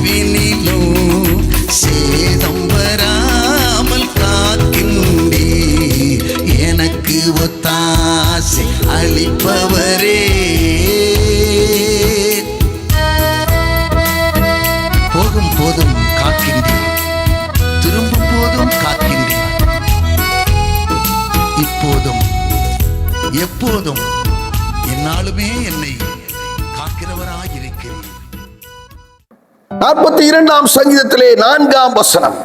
இரவினிலும் சேதம் வராமல் காக்கின்றே, எனக்கு ஒத்தாசை அளிப்பவரே. போகும் போதும் காக்கின்றேன், திரும்பும் போதும் காக்கின்றேன், இப்போதும் எப்போதும் என்னாலுமே என்னை காக்கிறவராயிருக்கிறேன். 42ஆம் சங்கீதத்திலே 4ஆம் வசனம்.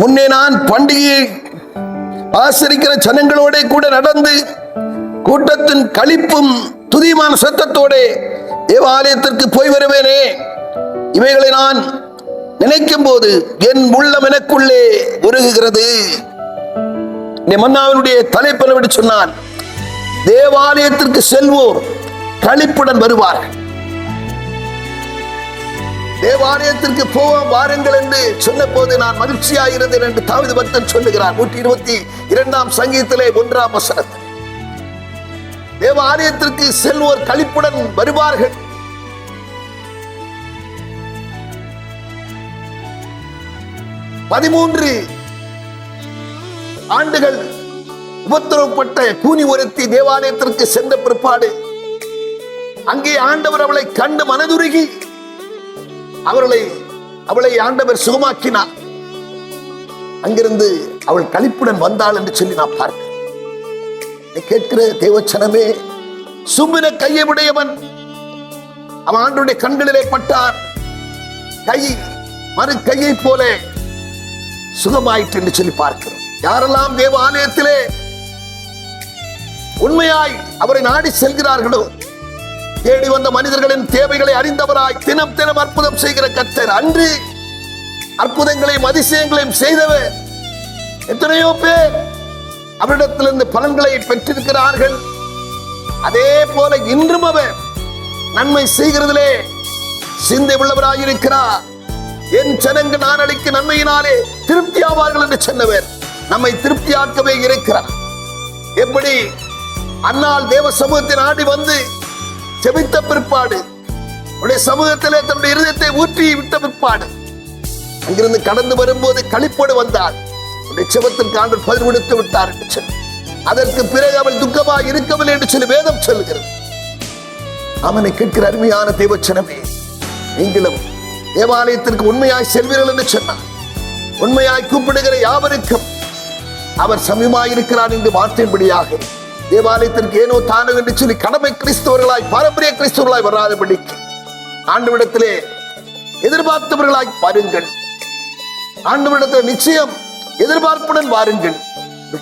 முன்னே நான் பண்டிகையை ஆசரிக்கிற ஜனங்களோட கூட நடந்து கூட்டத்தின் களிப்பும் துதிமான சத்தத்தோட தேவாலயத்திற்கு போய் வருவேனே. இவைகளை நான் நினைக்கும் போது என் உள்ளம் எனக்குள்ளே உருகுகிறது. மன்னாவினுடைய தலைப்பெனவிட்டு சொன்னான், தேவாலயத்திற்கு செல்வோர் களிப்புடன் வருவார்கள். தேவாலயத்திற்கு போவோம் வாருங்கள் என்று சொன்ன போது நான் மகிழ்ச்சியாயிருந்தேன் என்று தாவீது பக்தன் சொல்லுகிறார். 122ஆம் சங்கீதத்திலே 1ஆம் வசனத்தில் தேவாலயத்திற்கு செல்வோர் களிப்புடன் வருவார்கள். பதிமூன்று ஆண்டுகள் உபத்திரவப்பட்ட கூனி ஒருத்தி தேவாலயத்திற்கு சென்ற பிற்பாடு அங்கே ஆண்டவர் அவளை கண்டு மனதுருகி அவளை ஆண்டவர் சுகமாக்கினார். அங்கிருந்து அவள் களிப்புடன் வந்தாள் என்று சொல்லி நான் பார்க்கிறேன். கேட்கிற தேவச்சனமே, சும்பின கையை உடையவன் அவன் ஆண்டவருடைய கண்களிலே பட்டான், கை மறு கையை போல சுகமாயிற்று என்று சொல்லி பார்க்கிறோம். யாரெல்லாம் தேவ ஆலயத்திலே உண்மையாய் அவரை நாடி செல்கிறார்களோ, தேடி வந்த மனிதர்களின் தேவைகளை அறிந்தவராய் தினம் தினம் அற்புதம் செய்கிற கர்த்தர், அன்று அற்புதங்களையும் அதிசயங்களையும் செய்தவர். எத்தனையோ பேர் அவரிடத்திலிருந்து பலன்களை பெற்றிருக்கிறார்கள். அதே போல இன்றும் அவர் நன்மை செய்கிறதிலே சிந்தை உள்ளவராயிருக்கிறார். என் ஜனங்கள் நான் அளிக்கும் நன்மையினாலே திருப்தி ஆவார்கள் என்று சொன்னவர் நம்மை திருப்தியாக்கவே இருக்கிறார். எப்படி அன்னால் தேவ சமூகத்தை நாடி வந்து செபித்த பிற்பாடு அவருடைய சமூகத்திலே தன்னுடைய இருதயத்தை ஊற்றி விட்ட பிற்பாடு அங்கிருந்து கடந்து வரும்போது களிப்போடு வந்தார். செபத்திற்கு ஆண்டு பதில் கொடுத்து விட்டார் என்று சொல்லி, அதற்கு பிறகு அவள் துக்கமாக இருக்கவில்லை என்று சொல்லி வேதம் சொல்லுகிறது. அவனை கேட்கிற அருமையான தேவச்சனமே, நீங்களும் தேவாலயத்திற்கு உண்மையாய் செல்வீர்கள் என்று சொன்னார். உண்மையாய் கூப்பிடுகிற யாவருக்கும் அவர் சமயமாயிருக்கிறார் என்று வார்த்தையின்படியாக தேவாலயத்திற்கு ஏனோ தானோ என்று சொல்லி கடமை கிறிஸ்தவர்களாய் பாரம்பரிய கிறிஸ்தவர்களாய் வராதபடிக்கு ஆண்டவரிடத்திலே எதிர்பார்த்தவர்களாய் பாருங்கள். ஆண்டவரிடத்தில் நிச்சயம் எதிர்பார்ப்புடன் வாருங்கள்.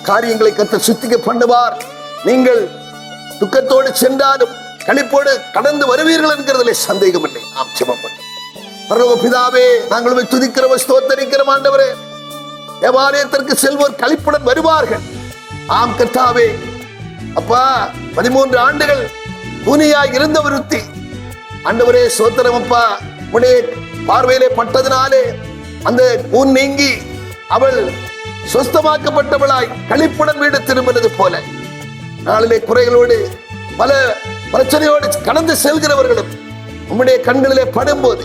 காரியங்களை கர்த்தர் சுத்திக்க பண்ணுவார். நீங்கள் துக்கத்தோடு சென்றாலும் களிப்போடு கடந்து வருவீர்கள் என்கிறதிலே சந்தேகம் இல்லை. நாம் ஜெபம் பண்ணுவோம். பரலோக பிதாவே, நாங்கள் துதிக்கிறவர் ஸ்தோத்தரிக்கிறோம். ஆண்டவரே, தேவாலயத்திற்கு செல்வோர் களிப்புடன் வருவார்கள். ஆம் கர்த்தாவே, அப்பா 13 ஆண்டுகள் கூனியாய் இருந்த ஒருத்தி ஆண்டவரே சோத்திரம் அப்பா, உடைய பார்வையிலே பட்டதினாலே அந்த கூன் நீங்கி அவள் சொஸ்தமாக்கப்பட்டவளாய் களிப்புடன் வீடு திரும்பினது போல நாளிலே குறைகளோடு பல பிரச்சனையோடு கடந்து செல்கிறவர்களும் உம்முடைய கண்களிலே படும்போது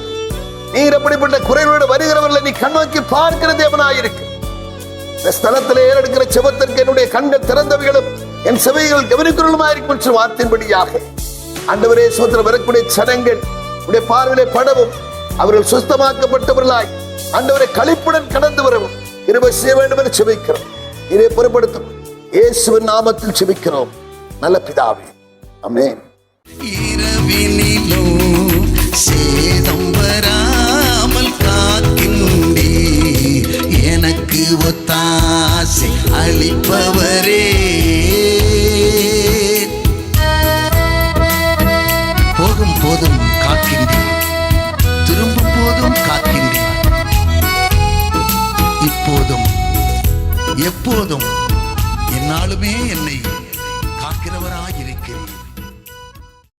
நீர் அப்படிப்பட்ட குறைகளோடு வருகிறவர்களை நீ கண்ணோக்கி பார்க்கிற தேவனாயிருக்கு. இந்த ஸ்தலத்திலே ஏறெடுக்கிற செபத்திற்கு என்னுடைய கண்கள் திறந்தவைகளும் என் செவைகள் கவனிக்கிறவர்களுமாயிருக்கும் என்று வார்த்தையின்படியாக ஆண்டவரே சோத்திரம் வரக்கூடிய சனங்கள் உடைய பார்வையிலே படவும் அவர்கள் சுத்தமாக்கப்பட்டவர்களாய் ஆண்டவரை களிப்புடன் கடந்து வரவும் கிருபை செய்ய வேண்டும் என்று செபிக்கிறோம். இதை பொறுப்படுத்தும் இயேசுவின் நாமத்தில் செபிக்கிறோம் நல்ல பிதாவே, ஆமென். இரவினிலும் சேதம் வராமல் காக்கின்றே, எனக்கு ஒத்தாசை அளிப்பவரே. போகும் போதும் காக்கின்றேன், திரும்பும் போதும் காக்கின்றேன், இப்போதும் எப்போதும் என்னாலுமே என்னை